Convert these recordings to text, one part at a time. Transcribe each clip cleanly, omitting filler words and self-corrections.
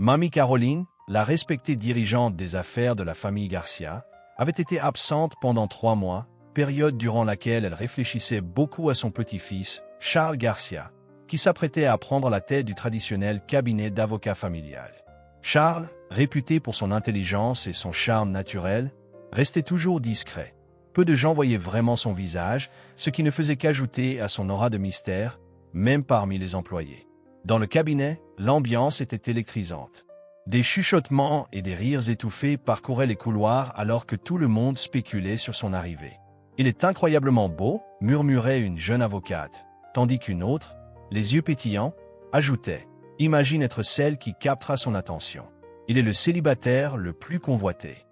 Mamie Caroline, la respectée dirigeante des affaires de la famille Garcia, avait été absente pendant 3 mois, période durant laquelle elle réfléchissait beaucoup à son petit-fils, Charles Garcia, qui s'apprêtait à prendre la tête du traditionnel cabinet d'avocat familial. Charles, réputé pour son intelligence et son charme naturel, restait toujours discret. Peu de gens voyaient vraiment son visage, ce qui ne faisait qu'ajouter à son aura de mystère, même parmi les employés. Dans le cabinet, l'ambiance était électrisante. Des chuchotements et des rires étouffés parcouraient les couloirs alors que tout le monde spéculait sur son arrivée. « Il est incroyablement beau », murmurait une jeune avocate, tandis qu'une autre, les yeux pétillants, ajoutait « Imagine être celle qui captera son attention. Il est le célibataire le plus convoité. »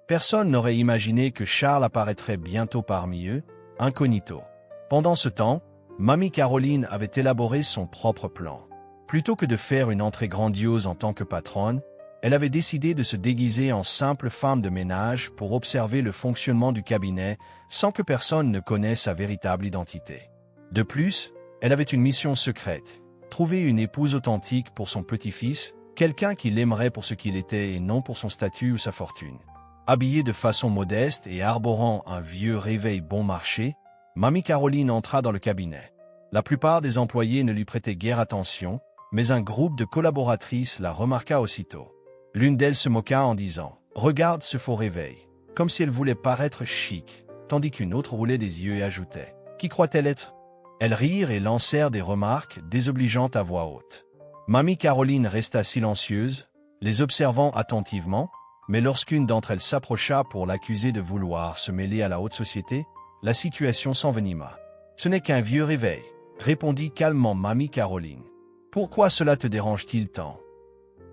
Personne n'aurait imaginé que Charles apparaîtrait bientôt parmi eux, incognito. Pendant ce temps, Mamie Caroline avait élaboré son propre plan. Plutôt que de faire une entrée grandiose en tant que patronne, elle avait décidé de se déguiser en simple femme de ménage pour observer le fonctionnement du cabinet sans que personne ne connaisse sa véritable identité. De plus, elle avait une mission secrète, trouver une épouse authentique pour son petit-fils, quelqu'un qui l'aimerait pour ce qu'il était et non pour son statut ou sa fortune. Habillée de façon modeste et arborant un vieux réveil bon marché, Mamie Caroline entra dans le cabinet. La plupart des employés ne lui prêtaient guère attention, mais un groupe de collaboratrices la remarqua aussitôt. L'une d'elles se moqua en disant « Regarde ce faux réveil », comme si elle voulait paraître chic, tandis qu'une autre roulait des yeux et ajoutait « Qui croit-elle être ?» Elles rirent et lancèrent des remarques désobligeantes à voix haute. Mamie Caroline resta silencieuse, les observant attentivement, mais lorsqu'une d'entre elles s'approcha pour l'accuser de vouloir se mêler à la haute société, la situation s'envenima. « Ce n'est qu'un vieux réveil », répondit calmement Mamie Caroline. « Pourquoi cela te dérange-t-il tant ?»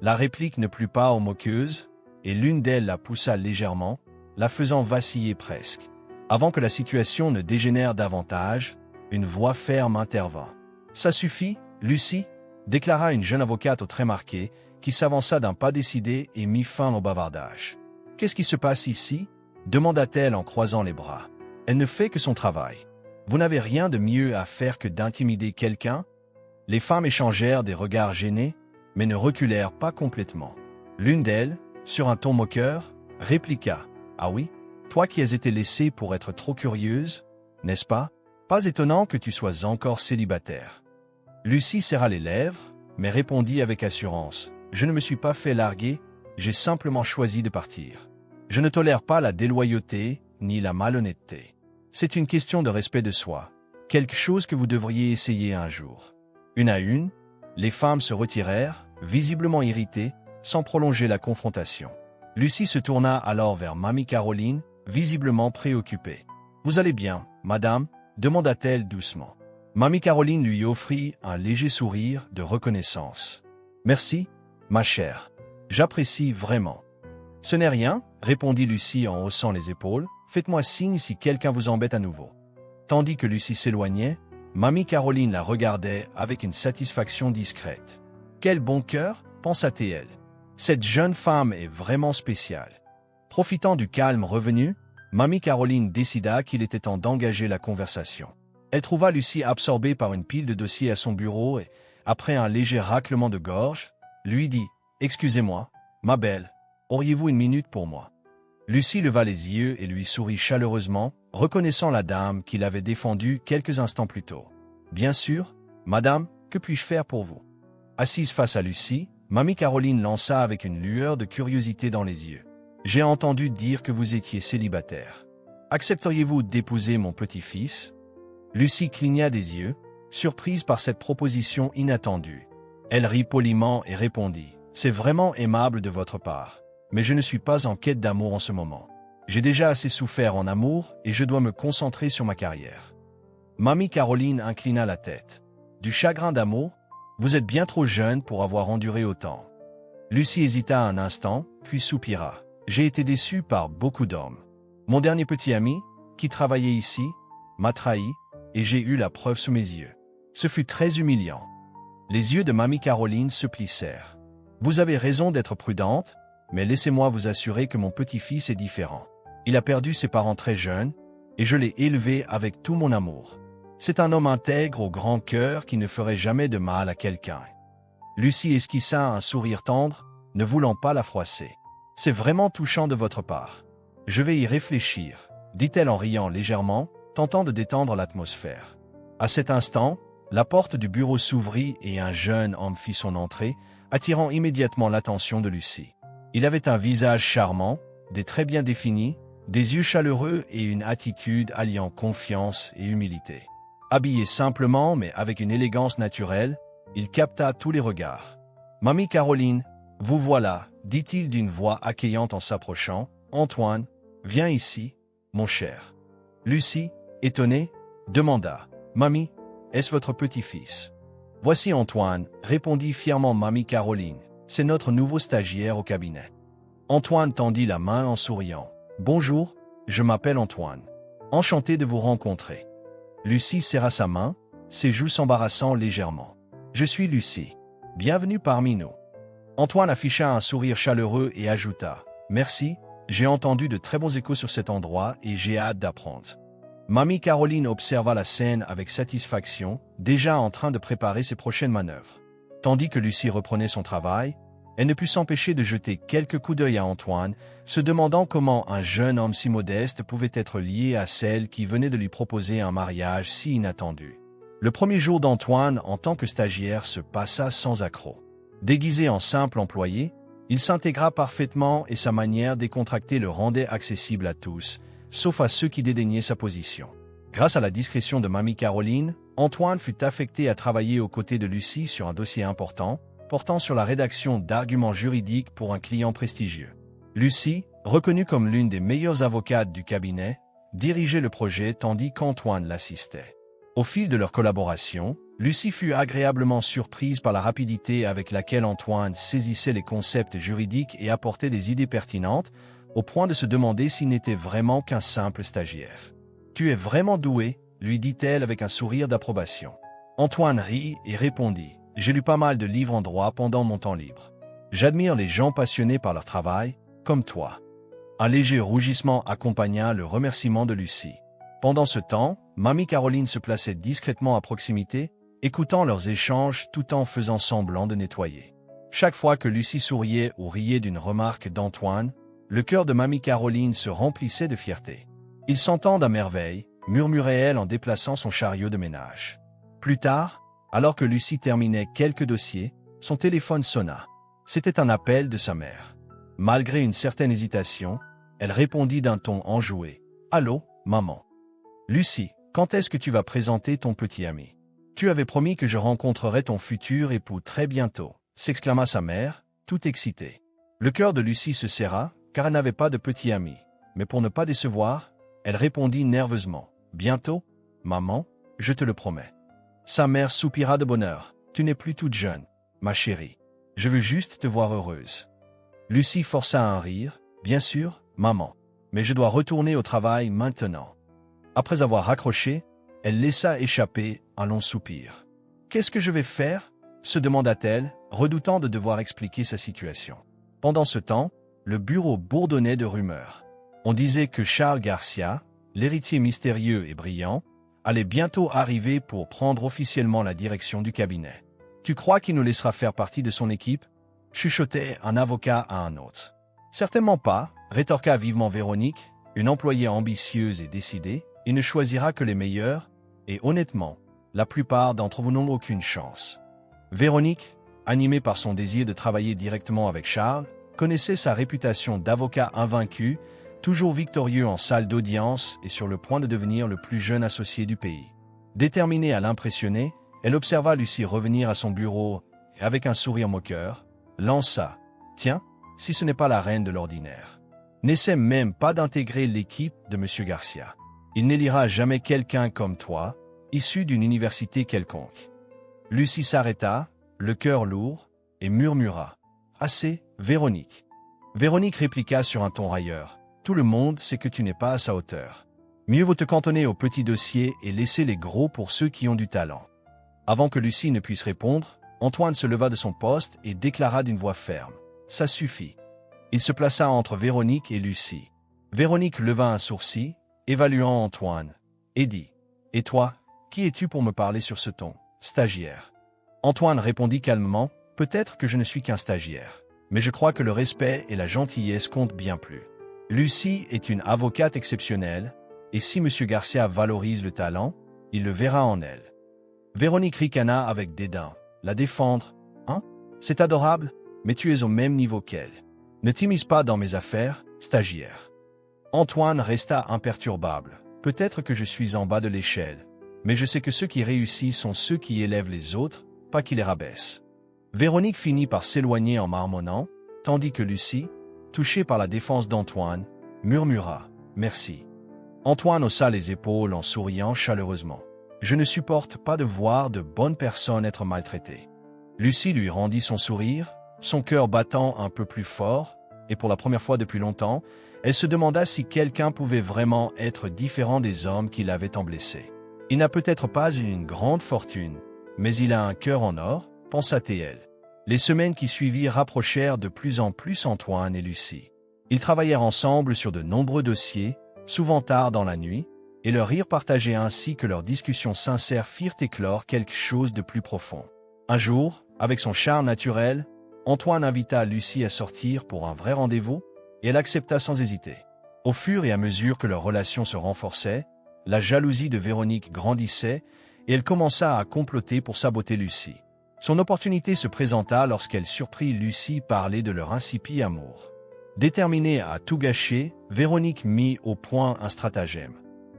La réplique ne plut pas aux moqueuses, et l'une d'elles la poussa légèrement, la faisant vaciller presque. Avant que la situation ne dégénère davantage, une voix ferme intervint. « Ça suffit, Lucie », déclara une jeune avocate au trait marqué, qui s'avança d'un pas décidé et mit fin au bavardage. « Qu'est-ce qui se passe ici ?» demanda-t-elle en croisant les bras. « Elle ne fait que son travail. Vous n'avez rien de mieux à faire que d'intimider quelqu'un ?» Les femmes échangèrent des regards gênés, mais ne reculèrent pas complètement. L'une d'elles, sur un ton moqueur, répliqua « Ah oui, toi qui as été laissée pour être trop curieuse, n'est-ce pas? Pas étonnant que tu sois encore célibataire. » Lucie serra les lèvres, mais répondit avec assurance « Je ne me suis pas fait larguer, j'ai simplement choisi de partir. Je ne tolère pas la déloyauté ni la malhonnêteté. C'est une question de respect de soi, quelque chose que vous devriez essayer un jour. » Une à une, les femmes se retirèrent, visiblement irritées, sans prolonger la confrontation. Lucie se tourna alors vers Mamie Caroline, visiblement préoccupée. « Vous allez bien, madame ?» demanda-t-elle doucement. Mamie Caroline lui offrit un léger sourire de reconnaissance. « Merci, ma chère. J'apprécie vraiment. »« Ce n'est rien, » répondit Lucie en haussant les épaules. « Faites-moi signe si quelqu'un vous embête à nouveau. » Tandis que Lucie s'éloignait, Mamie Caroline la regardait avec une satisfaction discrète. « Quel bon cœur !» pensa-t-elle. « Cette jeune femme est vraiment spéciale. » Profitant du calme revenu, Mamie Caroline décida qu'il était temps d'engager la conversation. Elle trouva Lucie absorbée par une pile de dossiers à son bureau et, après un léger raclement de gorge, lui dit « Excusez-moi, ma belle, auriez-vous une minute pour moi ?» Lucie leva les yeux et lui sourit chaleureusement, reconnaissant la dame qu'il avait défendue quelques instants plus tôt. « Bien sûr, madame, que puis-je faire pour vous ?» Assise face à Lucie, Mamie Caroline lança avec une lueur de curiosité dans les yeux. « J'ai entendu dire que vous étiez célibataire. Accepteriez-vous d'épouser mon petit-fils ?» Lucie cligna des yeux, surprise par cette proposition inattendue. Elle rit poliment et répondit « C'est vraiment aimable de votre part, mais je ne suis pas en quête d'amour en ce moment. J'ai déjà assez souffert en amour et je dois me concentrer sur ma carrière. » Mamie Caroline inclina la tête. « Du chagrin d'amour? Vous êtes bien trop jeune pour avoir enduré autant. » Lucie hésita un instant, puis soupira. « J'ai été déçue par beaucoup d'hommes. Mon dernier petit ami, qui travaillait ici, m'a trahi, et j'ai eu la preuve sous mes yeux. Ce fut très humiliant. » Les yeux de Mamie Caroline se plissèrent. « Vous avez raison d'être prudente, mais laissez-moi vous assurer que mon petit-fils est différent. Il a perdu ses parents très jeunes, et je l'ai élevé avec tout mon amour. C'est un homme intègre au grand cœur qui ne ferait jamais de mal à quelqu'un. » Lucie esquissa un sourire tendre, ne voulant pas la froisser. « C'est vraiment touchant de votre part. Je vais y réfléchir, dit-elle en riant légèrement, tentant de détendre l'atmosphère. À cet instant, la porte du bureau s'ouvrit et un jeune homme fit son entrée, attirant immédiatement l'attention de Lucie. Il avait un visage charmant, des traits bien définis, des yeux chaleureux et une attitude alliant confiance et humilité. Habillé simplement mais avec une élégance naturelle, il capta tous les regards. « Mamie Caroline, vous voilà, dit-il d'une voix accueillante en s'approchant. « Antoine, viens ici, mon cher. » Lucie, étonnée, demanda. « Mamie, est-ce votre petit-fils ?»« Voici Antoine, » répondit fièrement Mamie Caroline. « C'est notre nouveau stagiaire au cabinet. » Antoine tendit la main en souriant. « Bonjour, je m'appelle Antoine. Enchanté de vous rencontrer. » Lucie serra sa main, ses joues s'embarrassant légèrement. « Je suis Lucie. Bienvenue parmi nous. » Antoine afficha un sourire chaleureux et ajouta. « Merci, j'ai entendu de très bons échos sur cet endroit et j'ai hâte d'apprendre. » Mamie Caroline observa la scène avec satisfaction, déjà en train de préparer ses prochaines manœuvres. Tandis que Lucie reprenait son travail, elle ne put s'empêcher de jeter quelques coups d'œil à Antoine, se demandant comment un jeune homme si modeste pouvait être lié à celle qui venait de lui proposer un mariage si inattendu. Le premier jour d'Antoine en tant que stagiaire se passa sans accroc. Déguisé en simple employé, il s'intégra parfaitement et sa manière décontractée le rendait accessible à tous, sauf à ceux qui dédaignaient sa position. Grâce à la discrétion de Mamie Caroline, Antoine fut affecté à travailler aux côtés de Lucie sur un dossier important, portant sur la rédaction d'arguments juridiques pour un client prestigieux. Lucie, reconnue comme l'une des meilleures avocates du cabinet, dirigeait le projet tandis qu'Antoine l'assistait. Au fil de leur collaboration, Lucie fut agréablement surprise par la rapidité avec laquelle Antoine saisissait les concepts juridiques et apportait des idées pertinentes, au point de se demander s'il n'était vraiment qu'un simple stagiaire. « Tu es vraiment doué, » lui dit-elle avec un sourire d'approbation. Antoine rit et répondit. « J'ai lu pas mal de livres en droit pendant mon temps libre. J'admire les gens passionnés par leur travail, comme toi. » Un léger rougissement accompagna le remerciement de Lucie. Pendant ce temps, Mamie Caroline se plaçait discrètement à proximité, écoutant leurs échanges tout en faisant semblant de nettoyer. Chaque fois que Lucie souriait ou riait d'une remarque d'Antoine, le cœur de Mamie Caroline se remplissait de fierté. « Ils s'entendent à merveille », murmurait-elle en déplaçant son chariot de ménage. Plus tard, alors que Lucie terminait quelques dossiers, son téléphone sonna. C'était un appel de sa mère. Malgré une certaine hésitation, elle répondit d'un ton enjoué. « Allô, maman. Lucie, quand est-ce que tu vas présenter ton petit ami? Tu avais promis que je rencontrerais ton futur époux très bientôt, » s'exclama sa mère, tout excitée. Le cœur de Lucie se serra, car elle n'avait pas de petit ami. Mais pour ne pas décevoir, elle répondit nerveusement. « Bientôt, maman, je te le promets. » Sa mère soupira de bonheur. « Tu n'es plus toute jeune, ma chérie. Je veux juste te voir heureuse. » Lucie força un rire. « Bien sûr, maman. Mais je dois retourner au travail maintenant. » Après avoir raccroché, elle laissa échapper un long soupir. « Qu'est-ce que je vais faire ?» se demanda-t-elle, redoutant de devoir expliquer sa situation. Pendant ce temps, le bureau bourdonnait de rumeurs. On disait que Charles Garcia, l'héritier mystérieux et brillant, allait bientôt arriver pour prendre officiellement la direction du cabinet. « Tu crois qu'il nous laissera faire partie de son équipe ?» chuchotait un avocat à un autre. « Certainement pas », rétorqua vivement Véronique, une employée ambitieuse et décidée. « Il ne choisira que les meilleurs, et honnêtement, la plupart d'entre vous n'ont aucune chance. » Véronique, animée par son désir de travailler directement avec Charles, connaissait sa réputation d'avocat invaincu, toujours victorieux en salle d'audience et sur le point de devenir le plus jeune associé du pays. Déterminée à l'impressionner, elle observa Lucie revenir à son bureau et, avec un sourire moqueur, lança « Tiens, si ce n'est pas la reine de l'ordinaire. N'essaie même pas d'intégrer l'équipe de M. Garcia. Il n'élira jamais quelqu'un comme toi, issu d'une université quelconque. » Lucie s'arrêta, le cœur lourd, et murmura « Assez, Véronique. » Véronique répliqua sur un ton railleur. « Tout le monde sait que tu n'es pas à sa hauteur. Mieux vaut te cantonner aux petits dossiers et laisser les gros pour ceux qui ont du talent. » Avant que Lucie ne puisse répondre, Antoine se leva de son poste et déclara d'une voix ferme. « Ça suffit. » Il se plaça entre Véronique et Lucie. Véronique leva un sourcil, évaluant Antoine, et dit « Et toi, qui es-tu pour me parler sur ce ton, stagiaire ?» Antoine répondit calmement « Peut-être que je ne suis qu'un stagiaire. mais je crois que le respect et la gentillesse comptent bien plus. Lucie est une avocate exceptionnelle, et si M. Garcia valorise le talent, il le verra en elle. Véronique ricana avec dédain. La défendre, hein? C'est adorable, mais tu es au même niveau qu'elle. Ne t'immisce pas dans mes affaires, stagiaire. Antoine resta imperturbable. Peut-être que je suis en bas de l'échelle, mais je sais que ceux qui réussissent sont ceux qui élèvent les autres, pas qui les rabaissent. Véronique finit par s'éloigner en marmonnant, tandis que Lucie, touchée par la défense d'Antoine, murmura « Merci ». Antoine haussa les épaules en souriant chaleureusement. « Je ne supporte pas de voir de bonnes personnes être maltraitées. » Lucie lui rendit son sourire, son cœur battant un peu plus fort, et pour la première fois depuis longtemps, elle se demanda si quelqu'un pouvait vraiment être différent des hommes qui l'avaient tant blessé. Il n'a peut-être pas une grande fortune, mais il a un cœur en or, pensa-t-elle. Les semaines qui suivirent rapprochèrent de plus en plus Antoine et Lucie. Ils travaillèrent ensemble sur de nombreux dossiers, souvent tard dans la nuit, et leur rire partagé ainsi que leurs discussions sincères firent éclore quelque chose de plus profond. Un jour, avec son charme naturel, Antoine invita Lucie à sortir pour un vrai rendez-vous, et elle accepta sans hésiter. Au fur et à mesure que leur relation se renforçait, la jalousie de Véronique grandissait, et elle commença à comploter pour saboter Lucie. Son opportunité se présenta lorsqu'elle surprit Lucie parler de leur insipide amour. Déterminée à tout gâcher, Véronique mit au point un stratagème.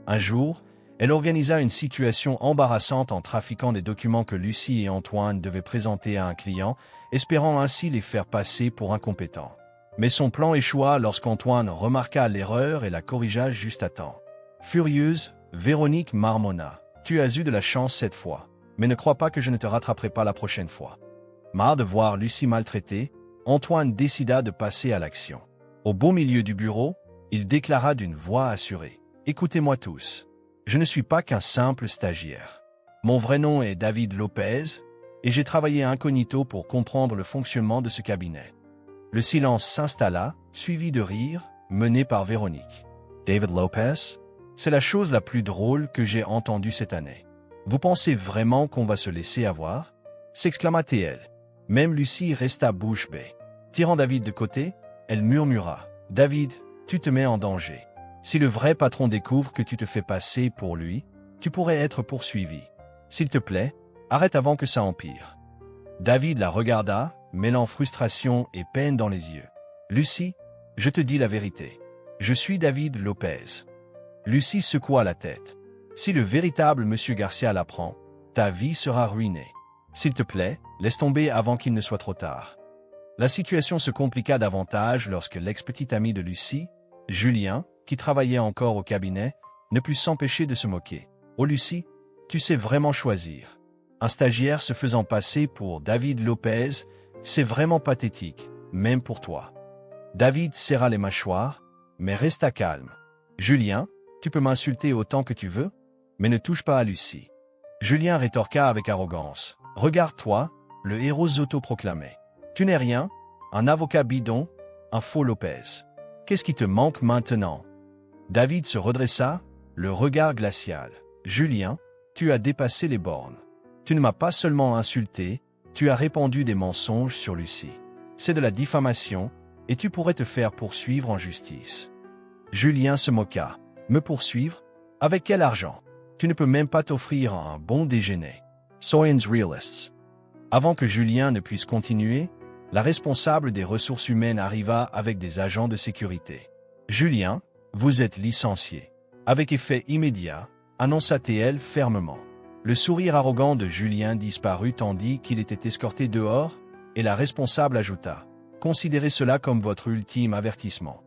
Un jour, elle organisa une situation embarrassante en trafiquant des documents que Lucie et Antoine devaient présenter à un client, espérant ainsi les faire passer pour incompétents. Mais son plan échoua lorsqu'Antoine remarqua l'erreur et la corrigea juste à temps. Furieuse, Véronique marmonna. « Tu as eu de la chance cette fois, mais ne crois pas que je ne te rattraperai pas la prochaine fois. » Marre de voir Lucie maltraitée, Antoine décida de passer à l'action. Au beau milieu du bureau, il déclara d'une voix assurée. « Écoutez-moi tous. Je ne suis pas qu'un simple stagiaire. Mon vrai nom est David Lopez, et j'ai travaillé incognito pour comprendre le fonctionnement de ce cabinet. » Le silence s'installa, suivi de rires, menés par Véronique. « David Lopez? C'est la chose la plus drôle que j'ai entendue cette année. Vous pensez vraiment qu'on va se laisser avoir ?» s'exclama-t-elle. Même Lucie resta bouche bée. Tirant David de côté, elle murmura. « David, tu te mets en danger. Si le vrai patron découvre que tu te fais passer pour lui, tu pourrais être poursuivi. S'il te plaît, arrête avant que ça empire. » David la regarda, mêlant frustration et peine dans les yeux. « Lucie, je te dis la vérité. Je suis David Lopez. » Lucie secoua la tête. « Si le véritable Monsieur Garcia l'apprend, ta vie sera ruinée. S'il te plaît, laisse tomber avant qu'il ne soit trop tard. » La situation se compliqua davantage lorsque l'ex-petit ami de Lucie, Julien, qui travaillait encore au cabinet, ne put s'empêcher de se moquer. « Oh Lucie, tu sais vraiment choisir. Un stagiaire se faisant passer pour David Lopez, c'est vraiment pathétique, même pour toi. » David serra les mâchoires, mais resta calme. « Julien, tu peux m'insulter autant que tu veux, mais ne touche pas à Lucie. » Julien rétorqua avec arrogance. « Regarde-toi, le héros autoproclamé. Tu n'es rien, un avocat bidon, un faux Lopez. Qu'est-ce qui te manque maintenant ?» David se redressa, le regard glacial. « Julien, tu as dépassé les bornes. Tu ne m'as pas seulement insulté, tu as répandu des mensonges sur Lucie. C'est de la diffamation, et tu pourrais te faire poursuivre en justice. » Julien se moqua. « Me poursuivre? Avec quel argent? Tu ne peux même pas t'offrir un bon déjeuner. Soyons realists. » Avant que Julien ne puisse continuer, la responsable des ressources humaines arriva avec des agents de sécurité. « Julien, vous êtes licencié. » Avec effet immédiat, annonça-t-elle fermement. Le sourire arrogant de Julien disparut tandis qu'il était escorté dehors, et la responsable ajouta « Considérez cela comme votre ultime avertissement. »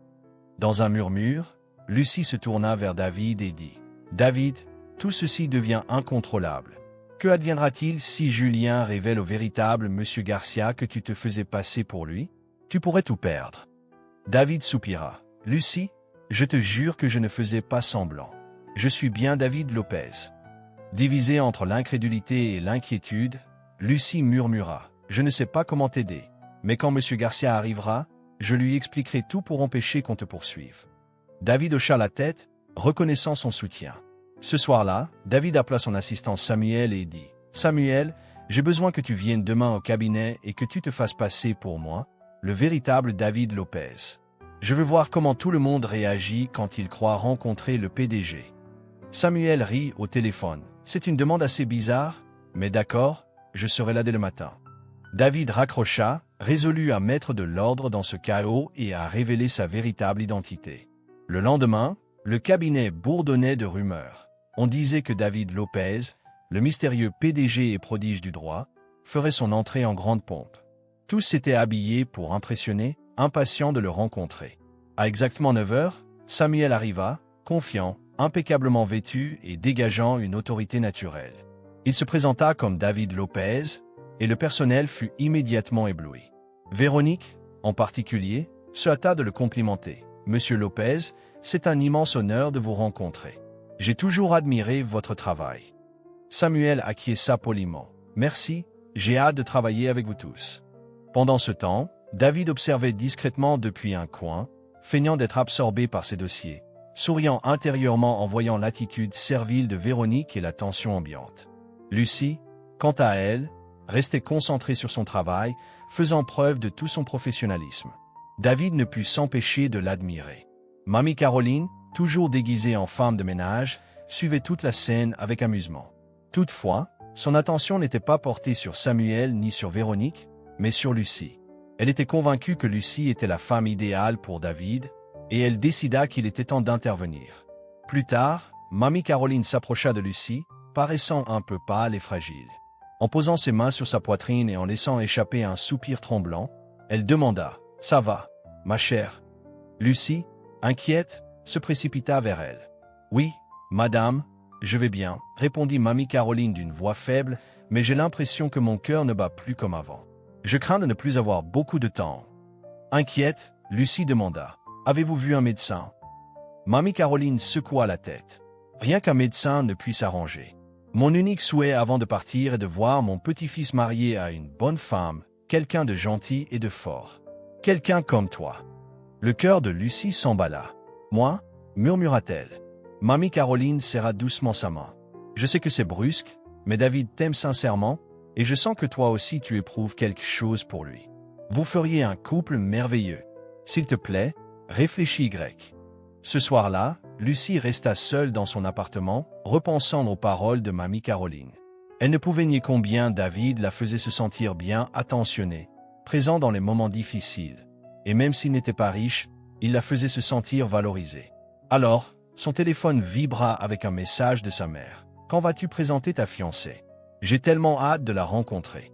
Dans un murmure, Lucie se tourna vers David et dit « David, tout ceci devient incontrôlable. Que adviendra-t-il si Julien révèle au véritable Monsieur Garcia que tu te faisais passer pour lui? Tu pourrais tout perdre. » David soupira. « Lucie, je te jure que je ne faisais pas semblant. Je suis bien David Lopez. » Divisée entre l'incrédulité et l'inquiétude, Lucie murmura. « Je ne sais pas comment t'aider, mais quand Monsieur Garcia arrivera, je lui expliquerai tout pour empêcher qu'on te poursuive. » David hocha la tête, reconnaissant son soutien. Ce soir-là, David appela son assistant Samuel et dit « Samuel, j'ai besoin que tu viennes demain au cabinet et que tu te fasses passer pour moi, le véritable David Lopez. Je veux voir comment tout le monde réagit quand il croit rencontrer le PDG. Samuel rit au téléphone. C'est une demande assez bizarre, mais d'accord, je serai là dès le matin. David raccrocha, résolu à mettre de l'ordre dans ce chaos et à révéler sa véritable identité. Le lendemain, le cabinet bourdonnait de rumeurs. On disait que David Lopez, le mystérieux PDG et prodige du droit, ferait son entrée en grande pompe. Tous s'étaient habillés pour impressionner, impatients de le rencontrer. À exactement 9 heures, Samuel arriva, confiant, impeccablement vêtu et dégageant une autorité naturelle. Il se présenta comme David Lopez, et le personnel fut immédiatement ébloui. Véronique, en particulier, se hâta de le complimenter. « Monsieur Lopez, c'est un immense honneur de vous rencontrer. J'ai toujours admiré votre travail. » Samuel acquiesça poliment. « Merci, j'ai hâte de travailler avec vous tous. » Pendant ce temps, David observait discrètement depuis un coin, feignant d'être absorbé par ses dossiers, souriant intérieurement en voyant l'attitude servile de Véronique et la tension ambiante. Lucie, quant à elle, restait concentrée sur son travail, faisant preuve de tout son professionnalisme. David ne put s'empêcher de l'admirer. Mamie Caroline, toujours déguisée en femme de ménage, suivait toute la scène avec amusement. Toutefois, son attention n'était pas portée sur Samuel ni sur Véronique, mais sur Lucie. Elle était convaincue que Lucie était la femme idéale pour David, et elle décida qu'il était temps d'intervenir. Plus tard, Mamie Caroline s'approcha de Lucie, paraissant un peu pâle et fragile. En posant ses mains sur sa poitrine et en laissant échapper un soupir tremblant, elle demanda « Ça va, ma chère ?» Lucie, inquiète, se précipita vers elle. « Oui, madame, je vais bien, » répondit Mamie Caroline d'une voix faible, « mais j'ai l'impression que mon cœur ne bat plus comme avant. Je crains de ne plus avoir beaucoup de temps. » Inquiète, Lucie demanda « Avez-vous vu un médecin ?» Mamie Caroline secoua la tête. « Rien qu'un médecin ne puisse arranger. Mon unique souhait avant de partir est de voir mon petit-fils marié à une bonne femme, quelqu'un de gentil et de fort. Quelqu'un comme toi. » Le cœur de Lucie s'emballa. « Moi » murmura-t-elle. Mamie Caroline serra doucement sa main. « Je sais que c'est brusque, mais David t'aime sincèrement, et je sens que toi aussi tu éprouves quelque chose pour lui. Vous feriez un couple merveilleux. S'il te plaît, réfléchis Y. » Ce soir-là, Lucie resta seule dans son appartement, repensant aux paroles de Mamie Caroline. Elle ne pouvait nier combien David la faisait se sentir bien attentionnée, présent dans les moments difficiles. Et même s'il n'était pas riche, il la faisait se sentir valorisée. Alors, son téléphone vibra avec un message de sa mère. « Quand vas-tu présenter ta fiancée? J'ai tellement hâte de la rencontrer. »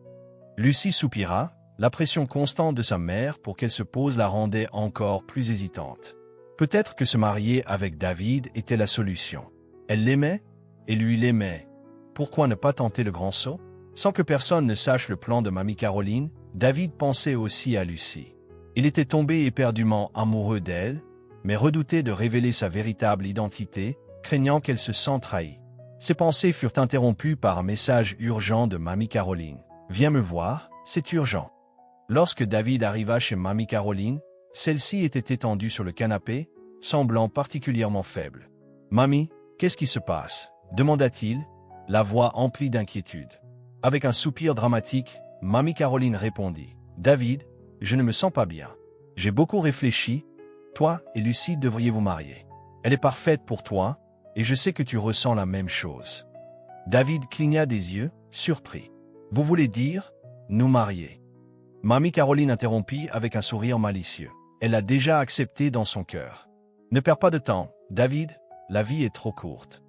Lucie soupira, la pression constante de sa mère pour qu'elle se pose la rendait encore plus hésitante. Peut-être que se marier avec David était la solution. Elle l'aimait, et lui l'aimait. Pourquoi ne pas tenter le grand saut? Sans que personne ne sache le plan de Mamie Caroline, David pensait aussi à Lucie. Il était tombé éperdument amoureux d'elle, mais redoutait de révéler sa véritable identité, craignant qu'elle se sente trahie. Ses pensées furent interrompues par un message urgent de Mamie Caroline. « Viens me voir, c'est urgent. » Lorsque David arriva chez Mamie Caroline, celle-ci était étendue sur le canapé, semblant particulièrement faible. « Mamie, qu'est-ce qui se passe ?» demanda-t-il, la voix emplie d'inquiétude. Avec un soupir dramatique, Mamie Caroline répondit. « David, je ne me sens pas bien. J'ai beaucoup réfléchi. Toi et Lucie devriez vous marier. Elle est parfaite pour toi, et je sais que tu ressens la même chose. » David cligna des yeux, surpris. « Vous voulez dire, nous marier ?» Mamie Caroline interrompit avec un sourire malicieux. Elle l'a déjà accepté dans son cœur. « Ne perds pas de temps, David, la vie est trop courte. »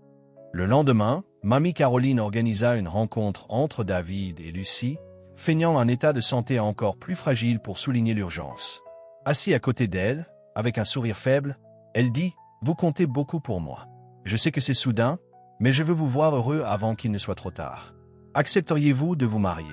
Le lendemain, Mamie Caroline organisa une rencontre entre David et Lucie, feignant un état de santé encore plus fragile pour souligner l'urgence. Assis à côté d'elle, avec un sourire faible, elle dit « Vous comptez beaucoup pour moi. Je sais que c'est soudain, mais je veux vous voir heureux avant qu'il ne soit trop tard. Accepteriez-vous de vous marier ?»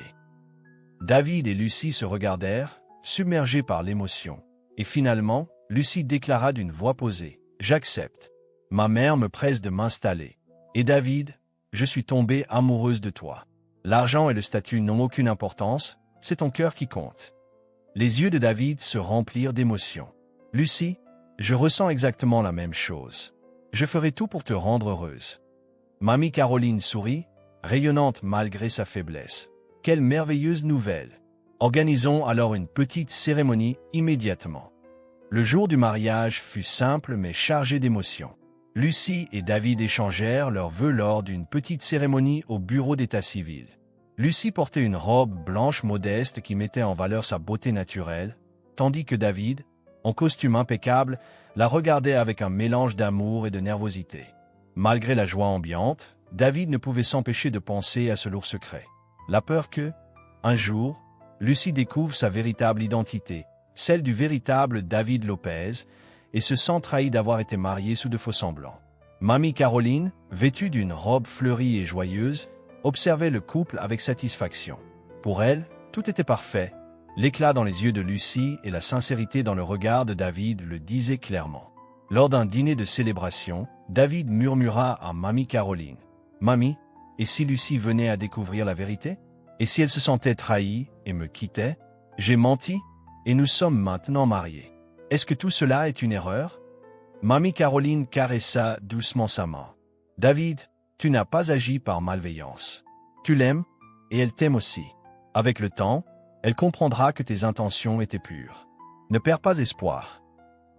David et Lucie se regardèrent, submergés par l'émotion. Et finalement, Lucie déclara d'une voix posée « J'accepte. Ma mère me presse de m'installer. Et David, je suis tombée amoureuse de toi. L'argent et le statut n'ont aucune importance, c'est ton cœur qui compte. » Les yeux de David se remplirent d'émotion. « Lucie, je ressens exactement la même chose. Je ferai tout pour te rendre heureuse. » Mamie Caroline sourit, rayonnante malgré sa faiblesse. « Quelle merveilleuse nouvelle. Organisons alors une petite cérémonie immédiatement. Le jour du mariage fut simple mais chargé d'émotions. Lucie et David échangèrent leurs vœux lors d'une petite cérémonie au bureau d'état civil. Lucie portait une robe blanche modeste qui mettait en valeur sa beauté naturelle, tandis que David, en costume impeccable, la regardait avec un mélange d'amour et de nervosité. Malgré la joie ambiante, David ne pouvait s'empêcher de penser à ce lourd secret. La peur que, un jour, Lucie découvre sa véritable identité, celle du véritable David Lopez, et se sent trahi d'avoir été marié sous de faux semblants. Mamie Caroline, vêtue d'une robe fleurie et joyeuse, observait le couple avec satisfaction. Pour elle, tout était parfait. L'éclat dans les yeux de Lucie et la sincérité dans le regard de David le disaient clairement. Lors d'un dîner de célébration, David murmura à Mamie Caroline. « Mamie, et si Lucie venait à découvrir la vérité? Et si elle se sentait trahie et me quittait? J'ai menti, et nous sommes maintenant mariés. Est-ce que tout cela est une erreur ?» Mamie Caroline caressa doucement sa main. « David, tu n'as pas agi par malveillance. Tu l'aimes, et elle t'aime aussi. Avec le temps, elle comprendra que tes intentions étaient pures. Ne perds pas espoir. »